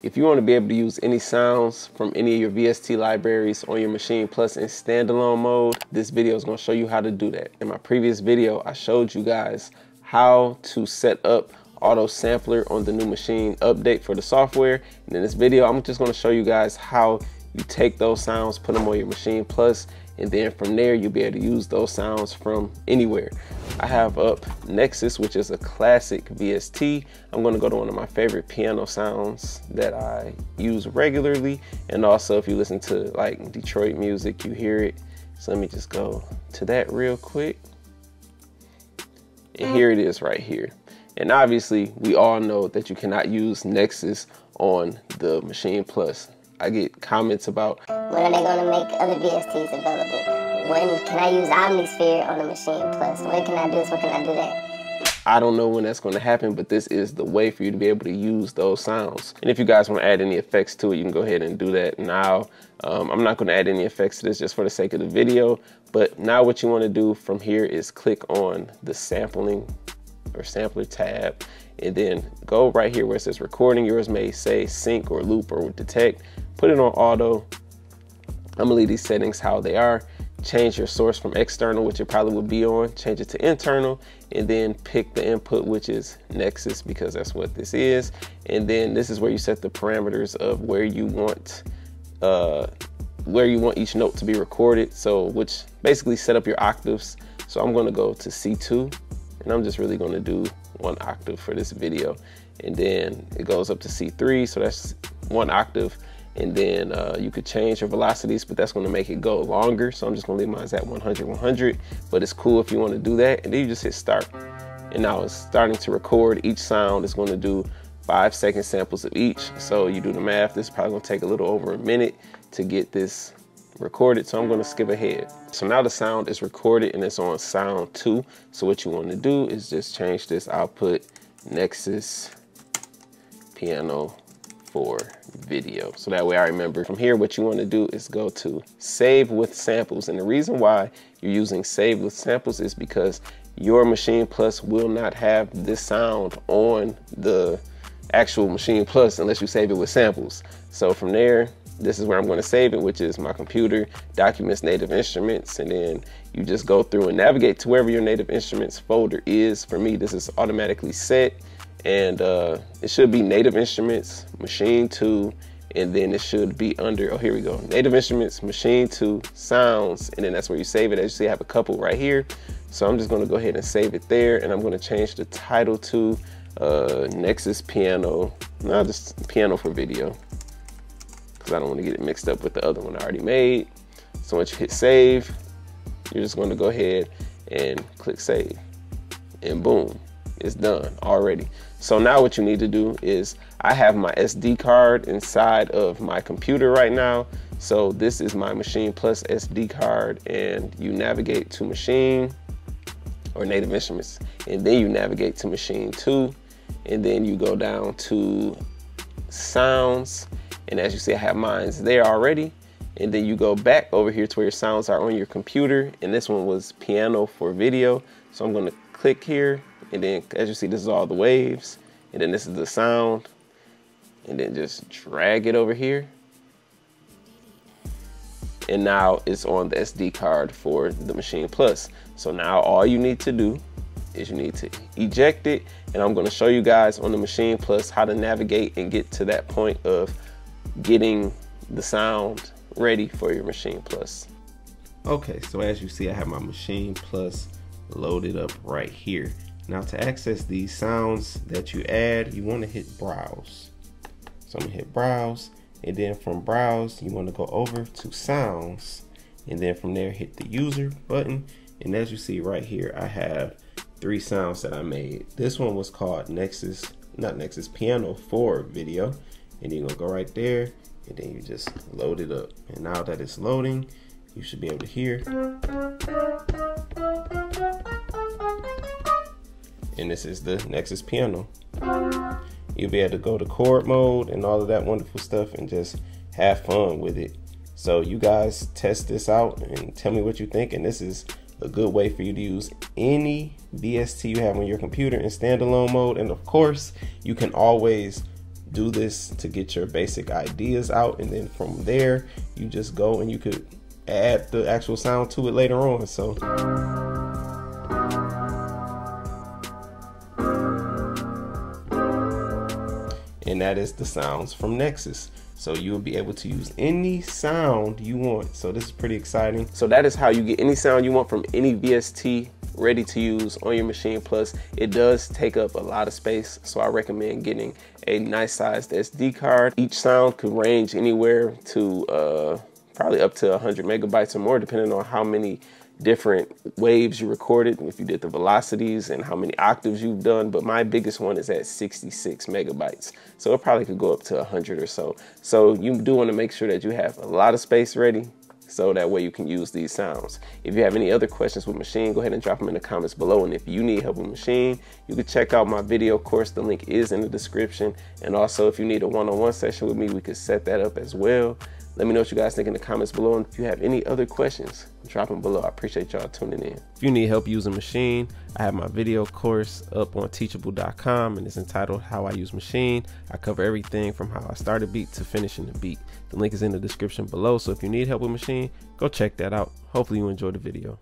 If you want to be able to use any sounds from any of your VST libraries on your Maschine Plus in standalone mode, this video is going to show you how to do that. In my previous video, I showed you guys how to set up Autosampler on the new Maschine update for the software. And in this video, I'm just going to show you guys how you take those sounds, put them on your Maschine Plus, and then from there, you'll be able to use those sounds from anywhere. I have up Nexus, which is a classic VST. I'm gonna go to one of my favorite piano sounds that I use regularly. And also if you listen to like Detroit music, you hear it. So let me just go to that real quick. And here it is right here. And obviously we all know that you cannot use Nexus on the Maschine Plus. I get comments about, when are they going to make other VSTs available? When can I use Omnisphere on the Maschine Plus? When can I do this? When can I do that? I don't know when that's going to happen, but this is the way for you to be able to use those sounds. And if you guys want to add any effects to it, you can go ahead and do that now. I'm not going to add any effects to this just for the sake of the video. But now what you want to do from here is click on the sampling or sampler tab, and then go right here where it says recording. Yours may say sync or loop or detect. Put it on auto. I'm gonna leave these settings how they are. Change your source from external, which it probably would be on, change it to internal, and then pick the input, which is Nexus, because that's what this is. And then this is where you set the parameters of where you want each note to be recorded. So which basically set up your octaves. So I'm gonna go to C2, and I'm just really gonna do 1 octave for this video. And then it goes up to C3, so that's 1 octave. And then you could change your velocities, but that's gonna make it go longer. So I'm just gonna leave mine at 100, 100, but it's cool if you wanna do that. And then you just hit start. And now it's starting to record. Each sound is gonna do 5-second samples of each. So you do the math, this is probably gonna take a little over a minute to get this recorded. So I'm gonna skip ahead. So now the sound is recorded and it's on sound 2. So what you wanna do is just change this output Nexus piano for video. So that way I remember. From here, what you want to do is go to save with samples. And the reason why you're using save with samples is because your Maschine Plus will not have this sound on the actual Maschine Plus unless you save it with samples. So from there, this is where I'm going to save it, which is my computer, documents, native instruments. And then you just go through and navigate to wherever your native instruments folder is. For me, this is automatically set. And it should be native instruments, Maschine 2, and then it should be under, oh, here we go, native instruments, Maschine 2, sounds, and then that's where you save it. As you see, I have a couple right here. So I'm just gonna go ahead and save it there, and I'm gonna change the title to Nexus piano, no, just piano for video, because I don't wanna get it mixed up with the other one I already made. So once you hit save, you're just gonna go ahead and click save, and boom. It's done already. So now what you need to do is, I have my SD card inside of my computer right now. So this is my Maschine Plus SD card, and you navigate to Maschine or native instruments, and then you navigate to Maschine 2, and then you go down to sounds. And as you see, I have mine there already. And then you go back over here to where your sounds are on your computer. And this one was piano for video. So I'm gonna click here. And then as you see, this is all the waves. And then this is the sound. And then just drag it over here. And now it's on the SD card for the Maschine Plus. So now all you need to do is you need to eject it. And I'm gonna show you guys on the Maschine Plus how to navigate and get to that point of getting the sound ready for your Maschine Plus. Okay, so as you see, I have my Maschine Plus loaded up right here. Now to access these sounds that you add, you want to hit browse. So I'm gonna hit browse, and then from browse, you want to go over to sounds, and then from there hit the user button. And as you see right here, I have 3 sounds that I made. This one was called Nexus, not Nexus, piano for video. And then you're gonna go right there, and then you just load it up. And now that it's loading, you should be able to hear. And this is the Nexus piano. You'll be able to go to chord mode and all of that wonderful stuff and just have fun with it. So you guys test this out and tell me what you think. And this is a good way for you to use any VST you have on your computer in standalone mode. And of course, you can always do this to get your basic ideas out, and then from there you just go and you could add the actual sound to it later on. So and that is the sounds from Nexus. So you'll be able to use any sound you want. So this is pretty exciting. So that is how you get any sound you want from any VST ready to use on your Maschine Plus. It does take up a lot of space, so I recommend getting a nice sized SD card. Each sound could range anywhere to probably up to 100 megabytes or more, depending on how many different waves you recorded, if you did the velocities and how many octaves you've done. But my biggest one is at 66 megabytes, so it probably could go up to 100 or so. So you do want to make sure that you have a lot of space ready, so that way you can use these sounds. If you have any other questions with Maschine, go ahead and drop them in the comments below. And if you need help with Maschine, you can check out my video course. The link is in the description. And also, if you need a one-on-one session with me, we could set that up as well. Let me know what you guys think in the comments below. And if you have any other questions, drop them below. I appreciate y'all tuning in. If you need help using Maschine, I have my video course up on teachable.com, and it's entitled How I Use Maschine. I cover everything from how I start a beat to finishing the beat. The link is in the description below. So if you need help with Maschine, go check that out. Hopefully you enjoyed the video.